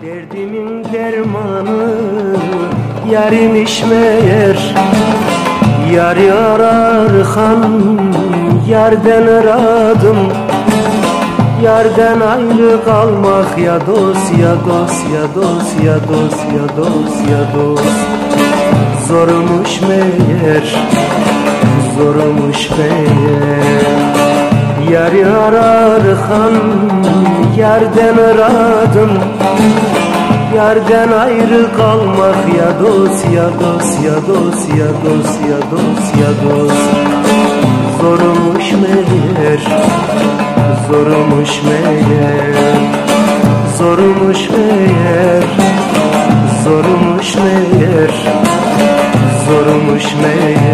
Derdimin dermanı yarimiş meğer. Yar ararken yerden aradım. Yerden ayrı kalmak ya dost, ya dost, ya dost, ya dost, ya dost, ya dost. Zormuş meğer, zormuş meğer. Yar ararken yerden aradım. Yerden ayrı kalmak ya dost, ya dost, ya dost, ya dost, ya dost, ya dost. Zormuş meğer, zormuş meğer, zormuş meğer, zormuş meğer, zormuş meğer.